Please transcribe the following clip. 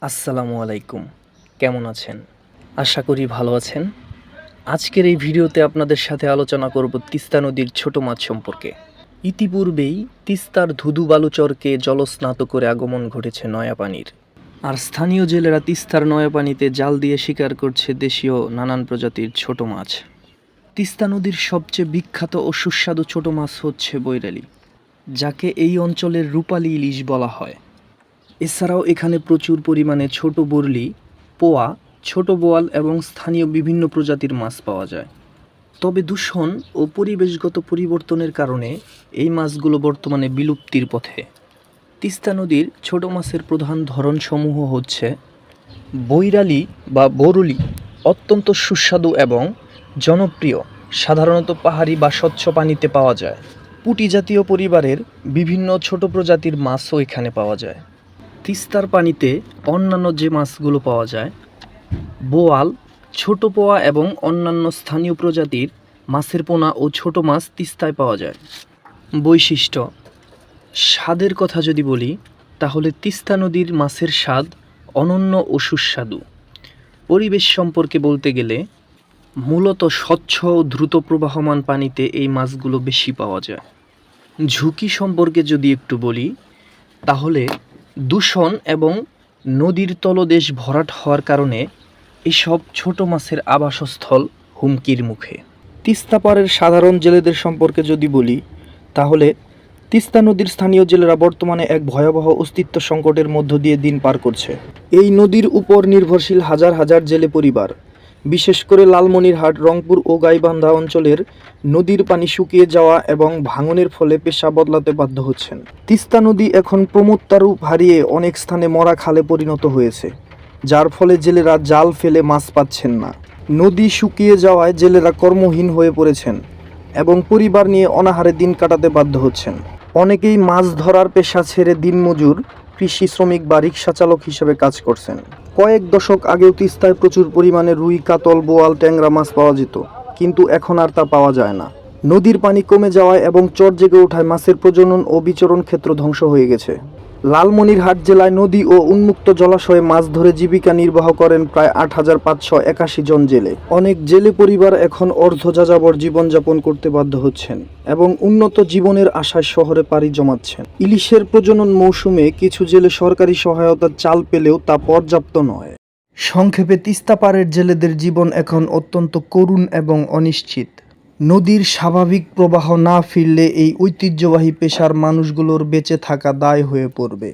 আসসালামু আলাইকুম। কেমন আছেন? আশা করি ভালো আছেন। আজকের এই ভিডিওতে আপনাদের সাথে আলোচনা করব তিস্তা নদীর ছোট মাছ সম্পর্কে। ইতিপূর্বেই তিস্তার ধুধু বালুচরকে জলস্নাত করে আগমন ঘটেছে নয়াপানির। আর স্থানীয় জেলেরা তিস্তার নয়াপানিতে জাল দিয়ে শিকার করছে দেশীয় নানান প্রজাতির ছোট মাছ। তিস্তা নদীর সবচেয়ে বিখ্যাত ও সুস্বাদু ছোট মাছ হচ্ছে বৈরালী, যাকে এই অঞ্চলের রূপালী ইলিশ বলা হয়। এছাড়াও এখানে প্রচুর পরিমাণে ছোট বরলি, পোয়া, ছোট বোয়াল এবং স্থানীয় বিভিন্ন প্রজাতির মাছ পাওয়া যায়। তবে দূষণ ও পরিবেশগত পরিবর্তনের কারণে এই মাছগুলো বর্তমানে বিলুপ্তির পথে। তিস্তা নদীর ছোট মাছের প্রধান ধরনসমূহ হচ্ছে বৈরালী বা বরুলি, অত্যন্ত সুস্বাদু এবং জনপ্রিয়, সাধারণত পাহাড়ি বা স্বচ্ছ পানিতে পাওয়া যায়। পুঁটি জাতীয় পরিবারের বিভিন্ন ছোট প্রজাতির মাছও এখানে পাওয়া যায়। তিস্তার পানিতে অন্যান্য যে মাছগুলো পাওয়া যায়, বোয়াল, ছোট পোয়া এবং অন্যান্য স্থানীয় প্রজাতির মাছের পোনা ও ছোট মাছ তিস্তায় পাওয়া যায়। বৈশিষ্ট্য: স্বাদের কথা যদি বলি তাহলে তিস্তা নদীর মাছের স্বাদ অনন্য ও সুস্বাদু। পরিবেশ সম্পর্কে বলতে গেলে মূলত স্বচ্ছ ও দ্রুত প্রবাহমান পানিতে এই মাছগুলো বেশি পাওয়া যায়। ঝুঁকি সম্পর্কে যদি একটু বলি তাহলে দূষণ এবং নদীর তলদেশ ভরাট হওয়ার কারণে এসব ছোট মাছের আবাসস্থল হুমকির মুখে। তিস্তা পাড়ের সাধারণ জেলেদের সম্পর্কে যদি বলি তাহলে তিস্তা নদীর স্থানীয় জেলেরা বর্তমানে এক ভয়াবহ অস্তিত্ব সংকটের মধ্য দিয়ে দিন পার করছে। এই নদীর উপর নির্ভরশীল হাজার হাজার জেলে পরিবার, বিশেষ করে লালমনিরহাট, রংপুর ও গাইবান্ধা অঞ্চলের নদীর পানি শুকিয়ে যাওয়া এবং ভাঙনের ফলে পেশা বদলাতে বাধ্য হচ্ছেন। তিস্তা নদী এখন প্রমত্তা রূপ হারিয়ে অনেক স্থানে মরা খালে পরিণত হয়েছে, যার ফলে জেলেরা জাল ফেলে মাছ পাচ্ছেন না। নদী শুকিয়ে যাওয়ায় জেলেরা কর্মহীন হয়ে পড়েছেন এবং পরিবার নিয়ে অনাহারে দিন কাটাতে বাধ্য হচ্ছেন। অনেকেই মাছ ধরার পেশা ছেড়ে দিনমজুর, কৃষি শ্রমিক বা রিক্সা চালক হিসেবে কাজ করছেন। কয়েক দশক আগেও তিস্তায় প্রচুর পরিমাণে রুই, কাতল, বোয়াল, ট্যাংরা মাছ পাওয়া যেত, কিন্তু এখন আর তা পাওয়া যায় না। নদীর পানি কমে যাওয়ায় এবং চর জেগে ওঠায় মাছের প্রজনন ও বিচরণ ক্ষেত্র ধ্বংস হয়ে গেছে। লালমনিরহাট জেলায় নদী ও উন্মুক্ত জলাশয়ে মাছ ধরে জীবিকা নির্বাহ করেন প্রায় ৮,৫৮১ জন জেলে। অনেক জেলে পরিবার এখন অর্ধযাযাবর জীবনযাপন করতে বাধ্য হচ্ছেন এবং উন্নত জীবনের আশায় শহরে পাড়ি জমাচ্ছেন। ইলিশের প্রজনন মৌসুমে কিছু জেলে সরকারি সহায়তার চাল পেলেও তা পর্যাপ্ত নয়। সংক্ষেপে তিস্তা পাড়ের জেলেদের জীবন এখন অত্যন্ত করুণ এবং অনিশ্চিত। নদীর স্বাভাবিক প্রবাহ না ফিরলে এই ঐতিহ্যবাহী পেশার মানুষগুলোর বেঁচে থাকা দায় হয়ে পড়বে।